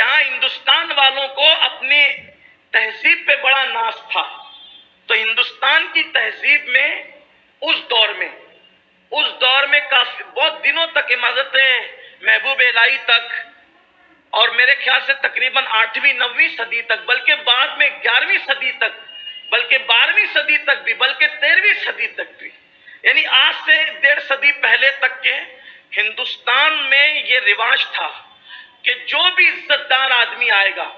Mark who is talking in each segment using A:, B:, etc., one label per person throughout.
A: یہاں ہندوستان والوں کو اپنی تہذیب پہ بڑا ناز تھا، تو ہندوستان کی تہذیب میں اس دور میں کافی بہت دنوں تک حضرت محبوب الہی تک، اور میرے خیال سے تقریباً 8ویں 9ویں صدی تک، بلکہ بعد میں 11ویں صدی تک، بلکہ 12ویں صدی تک بھی، بلکہ 13ویں صدی تک بھی، یعنی آج سے 1.5 صدی پہلے تک کے ہندوستان میں یہ رواج تھا کہ جو بھی عزت دار آدمی آئے گا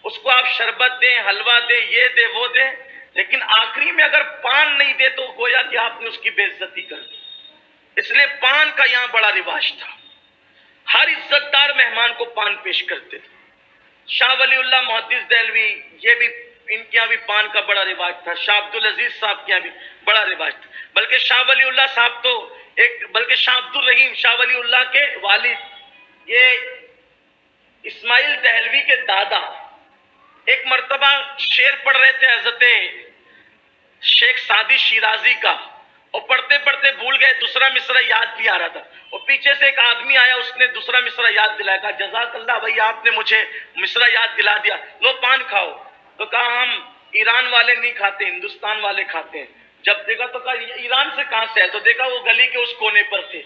A: اس کو آپ شربت دیں، حلوہ دیں، یہ دیں وہ دیں، لیکن آخری میں اگر پان نہیں دے تو گویا کہ آپ نے اس کی بے عزتی کر دی۔ اس لیے پان کا یہاں بڑا رواج تھا، ہر عزت دار مہمان کو پان پیش کرتے تھے۔ شاہ ولی اللہ محدث دہلوی، یہ بھی ان کے یہاں بھی پان کا بڑا رواج تھا، شاہ عبدالعزیز صاحب کے یہاں بھی بڑا رواج تھا، بلکہ شاہ ولی اللہ صاحب تو بلکہ شاہ عبد الرحیم شاہ ولی اللہ کے والد، یہ اسماعیل دہلوی کے دادا، ایک مرتبہ شعر پڑھ رہے تھے حضرت شیخ سعدی شیرازی کا، اور پڑھتے پڑھتے بھول گئے، دوسرا مصرع یاد بھی آ رہا تھا، اور پیچھے سے ایک آدمی آیا، اس نے دوسرا مصرع یاد دلایا، کہا جزاک اللہ بھائی آپ نے مجھے مصرع یاد دلا دیا، لو پان کھاؤ۔ تو کہا ہم ایران والے نہیں کھاتے، ہندوستان والے کھاتے ہیں۔ جب دیکھا تو کہا ایران سے کہاں سے ہے؟ تو دیکھا وہ گلی کے اس کونے پر تھے،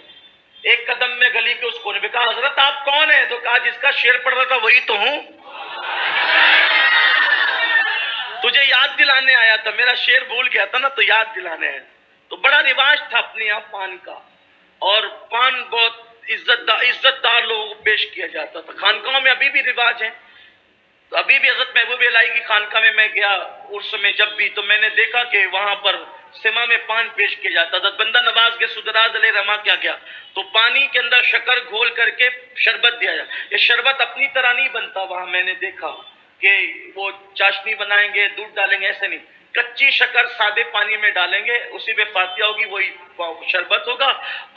A: ایک قدم میں گلی کے اس کونے پہ۔ کہا حضرت آپ کون ہیں؟ تو کہا جس کا شعر پڑھ رہا تھا وہی تو ہوں، تجھے یاد دلانے آیا تھا، میرا شعر بھول گیا تھا نا تو یاد دلانے آیا۔ تو بڑا رواج تھا اپنے یہاں پان کا، اور پان بہت عزت دار لوگوں کو پیش کیا جاتا تھا۔ خانقاہوں میں ابھی بھی رواج ہے، تو ابھی بھی حضرت محبوب الہی کی خانقاہ میں گیا عرس میں جب بھی، تو میں نے دیکھا کہ وہاں پر سما میں پان پیش کیا جاتا تھا۔ بندہ نواز کے سدراز علیہ رحمہ کیا کیا تو پانی کے اندر شکر گھول کر کے شربت دیا جاتا۔ یہ شربت اپنی طرح نہیں بنتا، وہاں میں نے دیکھا کہ وہ چاشنی بنائیں گے، دودھ ڈالیں گے، ایسے نہیں، کچی شکر سادے پانی میں ڈالیں گے، اسی پہ فاتحہ ہوگی، وہی شربت ہوگا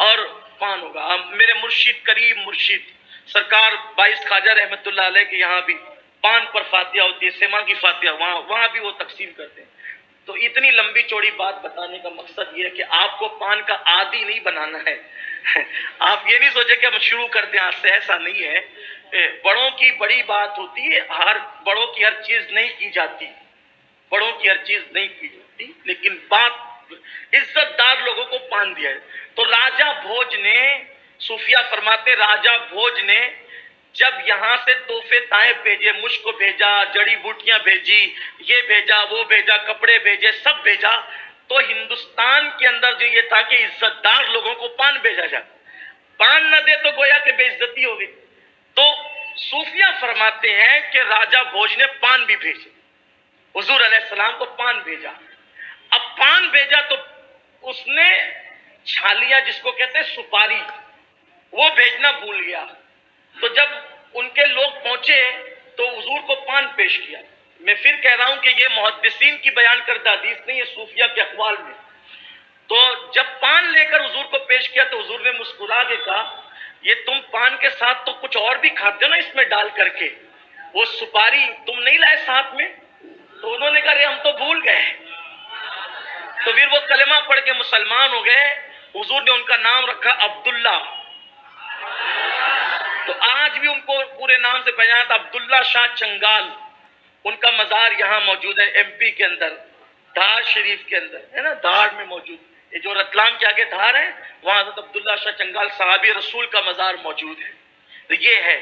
A: اور پان ہوگا۔ میرے مرشد، قریب مرشد سرکار باعث خواجہ رحمت اللہ علیہ کے یہاں بھی پان پر فاتحہ ہوتی ہے، سما کی فاتحہ، وہاں بھی وہ تقسیم کرتے ہیں۔ تو اتنی لمبی چوڑی بات بتانے کا مقصد یہ ہے کہ آپ کو پان کا عادی نہیں بنانا ہے۔ آپ یہ نہیں سوچے کہ ہم شروع کر دیں آج سے، ایسا نہیں ہے۔ بڑوں کی بڑی بات ہوتی ہے، بڑوں کی ہر چیز نہیں کی جاتی، بڑوں کی ہر چیز نہیں کی جاتی، لیکن بات عزت دار لوگوں کو پان دیا ہے۔ تو راجہ بھوج نے، صوفیہ فرماتے راجہ بھوج نے جب یہاں سے تحفے تائیں بھیجے، مجھ کو بھیجا، جڑی بوٹیاں بھیجی، یہ بھیجا، وہ بھیجا، کپڑے بھیجے، سب بھیجا، تو ہندوستان کے اندر جو یہ تھا کہ عزت دار لوگوں کو پان بھیجا جاتا، پان نہ دے تو گویا کہ بے عزتی ہو گئی۔ تو صوفیہ فرماتے ہیں کہ راجہ بھوج نے پان بھی بھیجے، حضور علیہ السلام کو پان بھیجا۔ اب پان بھیجا تو اس نے چھالیاں، جس کو کہتے ہیں سپاری، وہ بھیجنا بھول گیا۔ تو جب ان کے لوگ پہنچے تو حضور کو پان پیش کیا۔ میں پھر کہہ رہا ہوں کہ یہ محدثین کی بیان کردہ حدیث نہیں، یہ صوفیہ کے اقوال میں۔ تو جب پان لے کر حضور کو پیش کیا تو حضور نے مسکرا کے کہا یہ تم پان کے ساتھ تو کچھ اور بھی کھاتے ہو نا اس میں ڈال کر کے، وہ سپاری تم نہیں لائے ساتھ میں؟ تو انہوں نے کہا ہم تو بھول گئے۔ تو پھر وہ کلمہ پڑھ کے مسلمان ہو گئے۔ حضور نے ان کا نام رکھا عبداللہ۔ تو آج بھی ان کو پورے نام سے پہچانا تھا، عبداللہ شاہ چنگال۔ ان کا مزار یہاں موجود ہے، ایم پی کے اندر، دھار شریف کے اندر ہے نا، دھار میں موجود، یہ جو رتلام کے آگے دھار ہے وہاں حضرت عبداللہ شاہ چنگال صحابی رسول کا مزار موجود ہے۔ تو یہ ہے